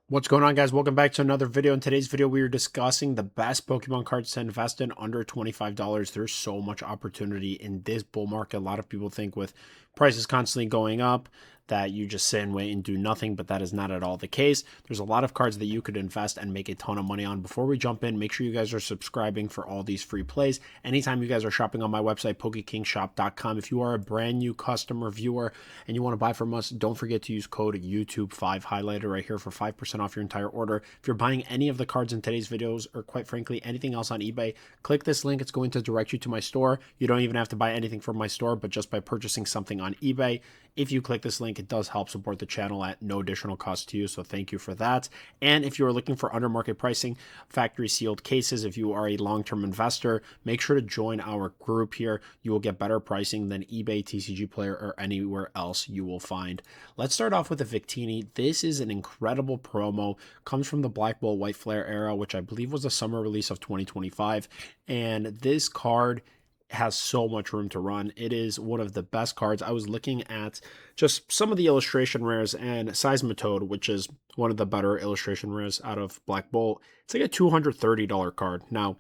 What's going on, guys? Welcome back to another video. In today's video, we are discussing the best Pokemon cards to invest in under $25. There's so much opportunity in this bull market. A lot of people think with prices constantly going up that you just sit and wait and do nothing, but that is not at all the case. There's a lot of cards that you could invest and make a ton of money on. Before we jump in, make sure you guys are subscribing for all these free plays. Anytime you guys are shopping on my website, PokeKingShop.com, if you are a brand new customer viewer and you want to buy from us, don't forget to use code YouTube5 highlighted right here for 5% off your entire order. If you're buying any of the cards in today's videos, or quite frankly, anything else on eBay, click this link. It's going to direct you to my store. You don't even have to buy anything from my store, but just by purchasing something on eBay, if you click this link, it does help support the channel at no additional cost to you. So thank you for that. And if you are looking for under market pricing, factory sealed cases, if you are a long-term investor, make sure to join our group here. You will get better pricing than eBay, TCG Player, or anywhere else you will find. Let's start off with the Victini. This is an incredible promo. Comes from the Black Bolt White Flare era, which I believe was the summer release of 2025. And this card has so much room to run. It is one of the best cards. I was looking at just some of the illustration rares, and Seismitoad, which is one of the better illustration rares out of Black Bolt, it's like a $230 card. Now,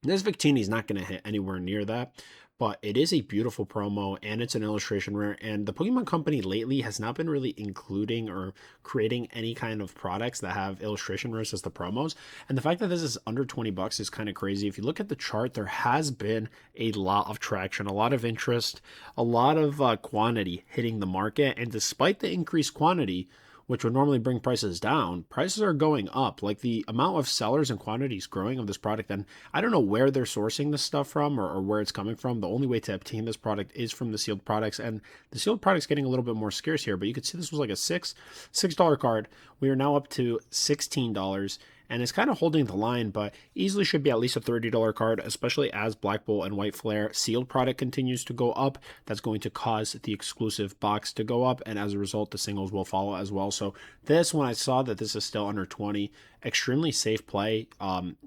this Victini is not going to hit anywhere near that, but it is a beautiful promo and it's an illustration rare. And the Pokemon Company lately has not been really including or creating any kind of products that have illustration rares as the promos. And the fact that this is under 20 bucks is kind of crazy. If you look at the chart, there has been a lot of traction, a lot of interest, a lot of quantity hitting the market. And despite the increased quantity, which would normally bring prices down, prices are going up. Like the amount of sellers and quantities growing of this product. And I don't know where they're sourcing this stuff from or where it's coming from. The only way to obtain this product is from the sealed products. And the sealed product's getting a little bit more scarce here. But you could see this was like a $6 card. We are now up to $16. And it's kind of holding the line, but easily should be at least a $30 card, especially as Black Bolt and White Flare sealed product continues to go up. That's going to cause the exclusive box to go up, and as a result, the singles will follow as well. So this, when I saw that this is still under 20, extremely safe play.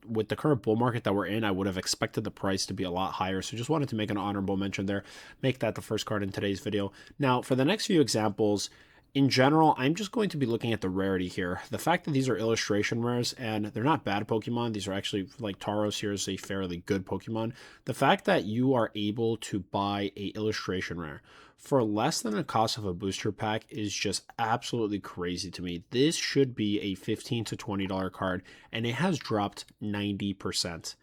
With the current bull market that we're in, I would have expected the price to be a lot higher. So just wanted to make an honorable mention there, make that the first card in today's video. Now, for the next few examples, in general, I'm just going to be looking at the rarity here. The fact that these are illustration rares and they're not bad Pokemon, these are actually, like Tauros here is a fairly good Pokemon. The fact that you are able to buy a illustration rare for less than the cost of a booster pack is just absolutely crazy to me. This should be a $15 to $20 card, and it has dropped 90%.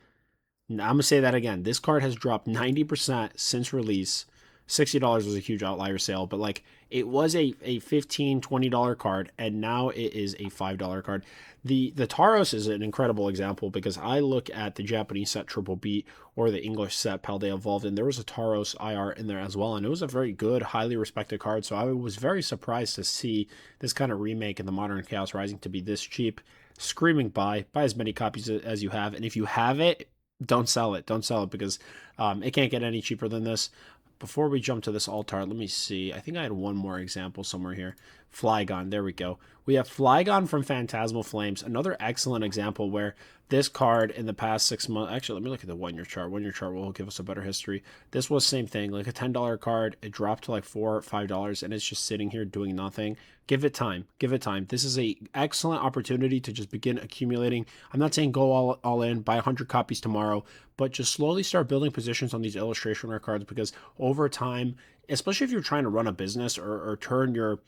Now, I'm going to say that again. This card has dropped 90% since release. $60 was a huge outlier sale, but like it was a $15, $20 card, and now it is a $5 card. The Tauros is an incredible example because I look at the Japanese set Triple Beat or the English set Paldea Evolved, and there was a Tauros IR in there as well, and it was a very good, highly respected card. So I was very surprised to see this kind of remake in the Modern Chaos Rising to be this cheap. Screaming buy as many copies as you have, and if you have it, don't sell it. Don't sell it because it can't get any cheaper than this. Before we jump to this altar, let me see. I think I had one more example somewhere here. Flygon, there we go. We have Flygon from Phantasmal Flames, another excellent example where this card in the past 6 months, actually, let me look at the one-year chart. One-year chart will give us a better history. This was same thing, like a $10 card. It dropped to like $4 or $5, and it's just sitting here doing nothing. Give it time. Give it time. This is a excellent opportunity to just begin accumulating. I'm not saying go all in, buy 100 copies tomorrow, but just slowly start building positions on these illustration rare cards because over time, especially if you're trying to run a business or turn your,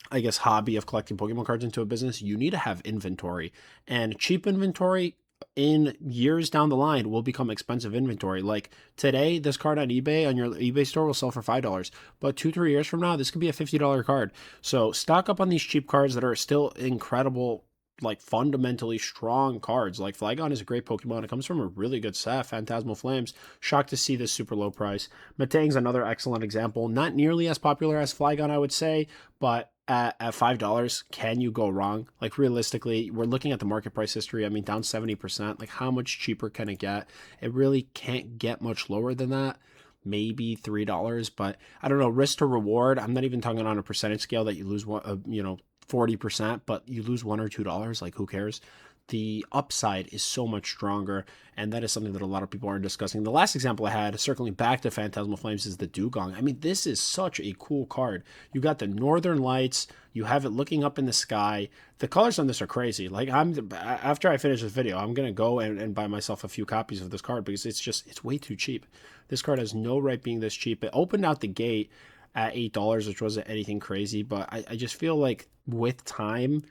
I guess, hobby of collecting Pokemon cards into a business, you need to have inventory. And cheap inventory in years down the line will become expensive inventory. Like today, this card on eBay, on your eBay store, will sell for $5. But 2-3 years from now, this could be a $50 card. So stock up on these cheap cards that are still incredible, like fundamentally strong cards. Like Flygon is a great Pokemon. It comes from a really good set, Phantasmal Flames. Shocked to see this super low price. Metang's another excellent example. Not nearly as popular as Flygon, I would say, but at $5, can you go wrong? Like realistically, we're looking at the market price history. I mean, down 70%. Like how much cheaper can it get? It really can't get much lower than that. Maybe $3, but I don't know. Risk to reward. I'm not even talking on a percentage scale that you lose one, 40%, but you lose $1 or $2. Like who cares? the upside is so much stronger, and that is something that a lot of people aren't discussing. The last example I had, circling back to Phantasmal Flames, is the Dugong. I mean, this is such a cool card. You got the Northern Lights, you have it looking up in the sky. The colors on this are crazy. Like, after I finish this video, I'm gonna go and buy myself a few copies of this card because it's way too cheap. This card has no right being this cheap. It opened out the gate at $8, which wasn't anything crazy, but I just feel like with time,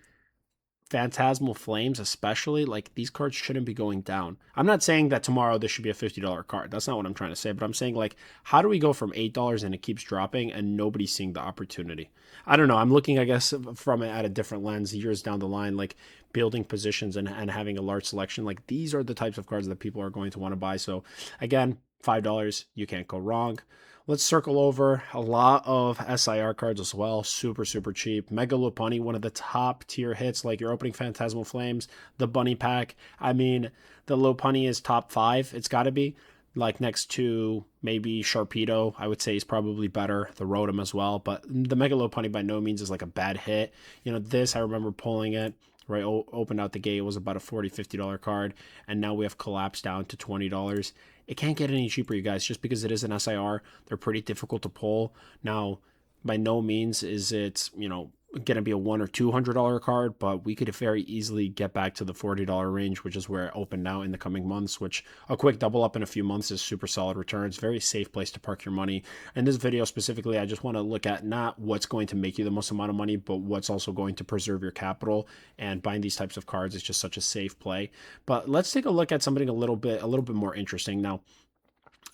Phantasmal Flames especially, like, these cards shouldn't be going down. I'm not saying that tomorrow this should be a $50 card. That's not what I'm trying to say, but I'm saying, like, how do we go from $8 and it keeps dropping and nobody's seeing the opportunity? I don't know. I'm looking, I guess, from it at a different lens, years down the line, like building positions and having a large selection. Like, these are the types of cards that people are going to want to buy. So again, $5, you can't go wrong. Let's circle over a lot of SIR cards as well. Super, super cheap. Mega Lopunny, one of the top tier hits, like your opening Phantasmal Flames, the Bunny Pack. I mean, the Lopunny is top 5. It's got to be. Like, next to maybe Sharpedo, I would say is probably better. The Rotom as well. But the Mega Lopunny by no means is like a bad hit. You know, this, I remember pulling it. Right, opened out the gate, it was about a $40, $50 card, and now we have collapsed down to $20. It can't get any cheaper, you guys, just because it is an SIR. They're pretty difficult to pull. Now, by no means is it, you know, going to be a $100 or $200 card, but we could very easily get back to the $40 range, which is where it opened now in the coming months, which a quick double up in a few months is super solid returns. Very safe place to park your money. In this video specifically, I just want to look at not what's going to make you the most amount of money, but what's also going to preserve your capital. And buying these types of cards is just such a safe play. But let's take a look at something a little bit more interesting. Now,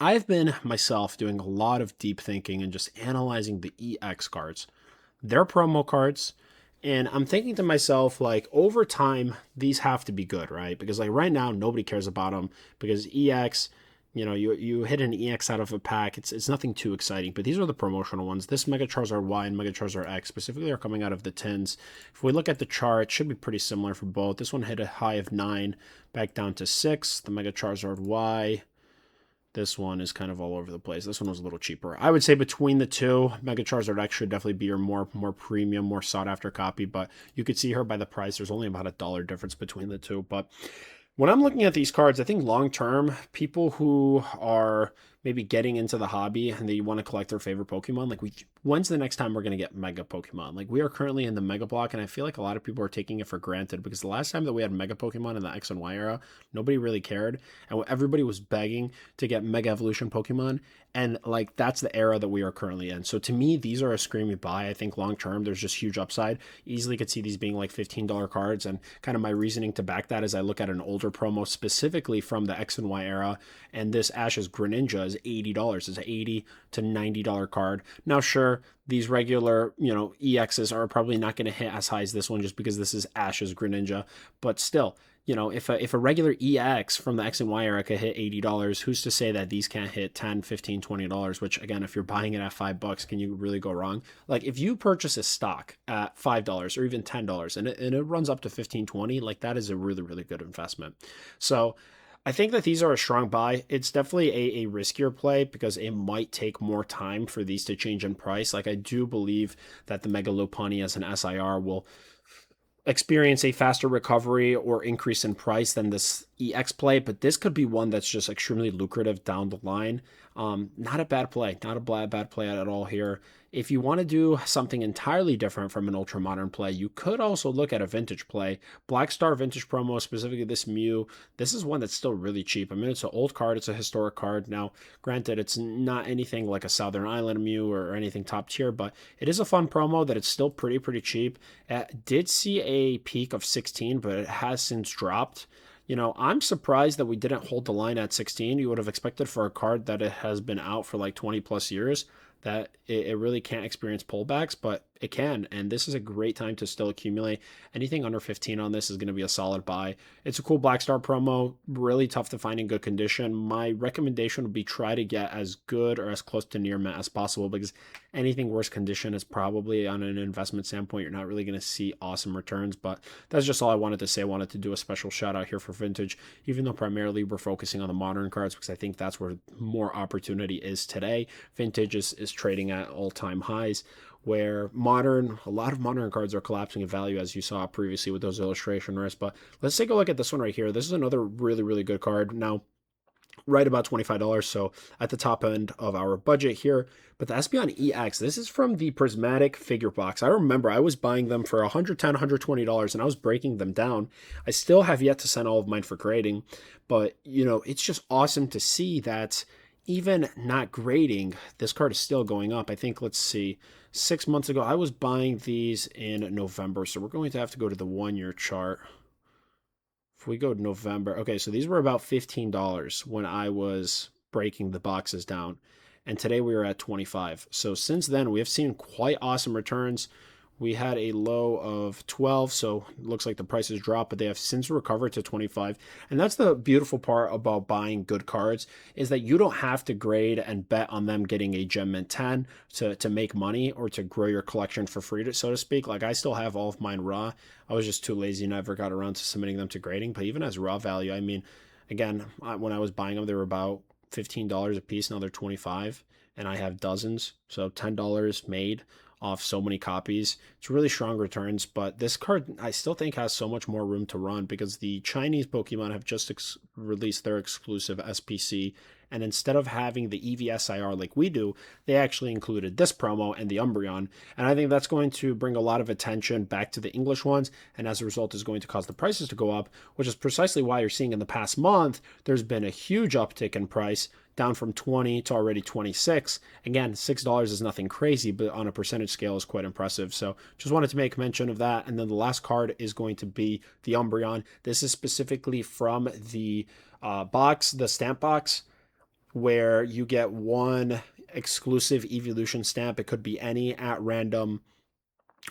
I've been myself doing a lot of deep thinking and just analyzing the EX cards. They're promo cards, and I'm thinking to myself, like, over time, these have to be good, right? Because, like, right now, nobody cares about them because EX, you know, you hit an EX out of a pack, it's nothing too exciting, but these are the promotional ones. This Mega Charizard Y and Mega Charizard X specifically are coming out of the tins. If we look at the chart, it should be pretty similar for both. This one hit a high of 9, back down to 6. The Mega Charizard Y, this one is kind of all over the place. This one was a little cheaper. I would say between the two, Mega Charizard X should definitely be your more premium, more sought after copy, but you could see her by the price. There's only about $1 difference between the two. But when I'm looking at these cards, I think long term, people who are maybe getting into the hobby and they want to collect their favorite Pokemon, like, when's the next time we're going to get Mega Pokemon? Like, we are currently in the Mega block, and I feel like a lot of people are taking it for granted because the last time that we had Mega Pokemon in the X and Y era, nobody really cared, and everybody was begging to get Mega Evolution Pokemon, and, like, that's the era that we are currently in. So to me, these are a screaming buy. I think long term, there's just huge upside. Easily could see these being like $15 cards, and kind of my reasoning to back that is I look at an older promo specifically from the X and Y era, and this Ash's Greninja is $80. It's an $80 to $90 card. Now, sure, these regular, you know, EXs are probably not going to hit as high as this one just because this is Ash's Greninja, but still, you know, if a regular EX from the X and Y era could hit $80, who's to say that these can't hit $10, $15, $20, which, again, if you're buying it at $5, can you really go wrong? Like, if you purchase a stock at $5 or even $10 and it runs up to 15, 20, like, that is a really, really good investment. So I think that these are a strong buy. It's definitely a riskier play because it might take more time for these to change in price. Like, I do believe that the Mega Lopunny as an SIR will experience a faster recovery or increase in price than this EX play, but this could be one that's just extremely lucrative down the line. Not a bad play, not a bad play at all here. If you want to do something entirely different from an ultra modern play, you could also look at a vintage play. Black Star vintage promo, specifically this Mew, this is one that's still really cheap. I mean, it's an old card, it's a historic card. Now, granted, it's not anything like a Southern Island Mew or anything top tier, but it is a fun promo that it's still pretty cheap. It did see a peak of 16, but it has since dropped. You know, I'm surprised that we didn't hold the line at 16. You would have expected for a card that it has been out for like 20 plus years that it really can't experience pullbacks, but it can, and this is a great time to still accumulate. Anything under 15 on this is going to be a solid buy. It's a cool Black Star promo, really tough to find in good condition. My recommendation would be try to get as good or as close to near mint as possible, because anything worse condition is probably, on an investment standpoint, you're not really going to see awesome returns. But that's just all I wanted to say. I wanted to do a special shout out here for vintage, even though primarily we're focusing on the modern cards, because I think that's where more opportunity is today. Vintage is trading at all-time highs, where a lot of modern cards are collapsing in value, as you saw previously with those illustration risks. But let's take a look at this one right here. This is another really, really good card. Now, right about $25, so at the top end of our budget here. But the Espeon EX, this is from the Prismatic figure box. I remember I was buying them for $110, $120, and I was breaking them down. I still have yet to send all of mine for grading, but, you know, it's just awesome to see that even not grading, this card is still going up. I think, let's see, 6 months ago, I was buying these in November, so we're going to have to go to the 1-year chart. If we go to November, okay, so these were about $15 when I was breaking the boxes down, and today we are at 25. So since then, we have seen quite awesome returns. We had a low of 12, so it looks like the prices dropped, but they have since recovered to 25. And that's the beautiful part about buying good cards, is that you don't have to grade and bet on them getting a Gem Mint 10 to make money or to grow your collection for free, so to speak. Like, I still have all of mine raw. I was just too lazy and never got around to submitting them to grading. But even as raw value, I mean, again, when I was buying them, they were about $15 a piece. Now they're 25, and I have dozens, so $10 made off so many copies. It's really strong returns, but this card I still think has so much more room to run because the Chinese Pokemon have just released their exclusive SPC, and instead of having the EVSIR like we do, they actually included this promo and the Umbreon, and I think that's going to bring a lot of attention back to the English ones, and as a result is going to cause the prices to go up, which is precisely why you're seeing in the past month there's been a huge uptick in price, down from 20 to already 26. Again, $6 is nothing crazy, but on a percentage scale is quite impressive. So just wanted to make mention of that. And then the last card is going to be the Umbreon. This is specifically from the box, the stamp box, where you get one exclusive evolution stamp. It could be any at random.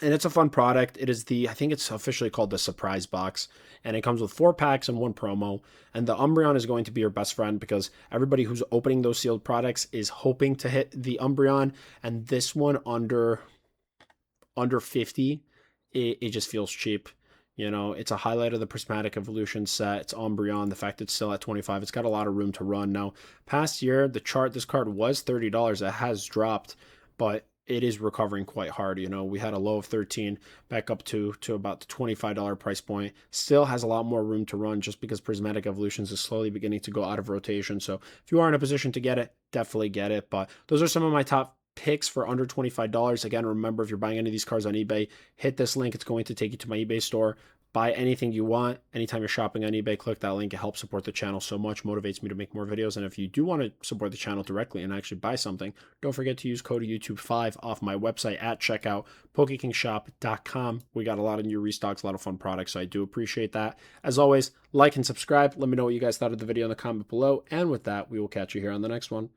And it's a fun product. It is I think it's officially called the surprise box, and it comes with 4 packs and 1 promo. And the Umbreon is going to be your best friend because everybody who's opening those sealed products is hoping to hit the Umbreon, and this one under 50, it just feels cheap. You know, it's a highlight of the Prismatic Evolution set. It's Umbreon. The fact it's still at 25, it's got a lot of room to run. Now, past year, this card was $30. It has dropped, but it is recovering quite hard. You know, we had a low of 13 back up to about the $25 price point. Still has a lot more room to run just because Prismatic Evolutions is slowly beginning to go out of rotation. So if you are in a position to get it, definitely get it. But those are some of my top picks for under $25. Again, remember, if you're buying any of these cards on eBay, hit this link. It's going to take you to my eBay store. Buy anything you want. Anytime you're shopping on eBay, click that link. It helps support the channel so much, motivates me to make more videos. And if you do want to support the channel directly and actually buy something, don't forget to use code YouTube5 off my website at checkout, PokeKingShop.com. We got a lot of new restocks, a lot of fun products, so I do appreciate that. As always, like and subscribe. Let me know what you guys thought of the video in the comment below. And with that, we will catch you here on the next one.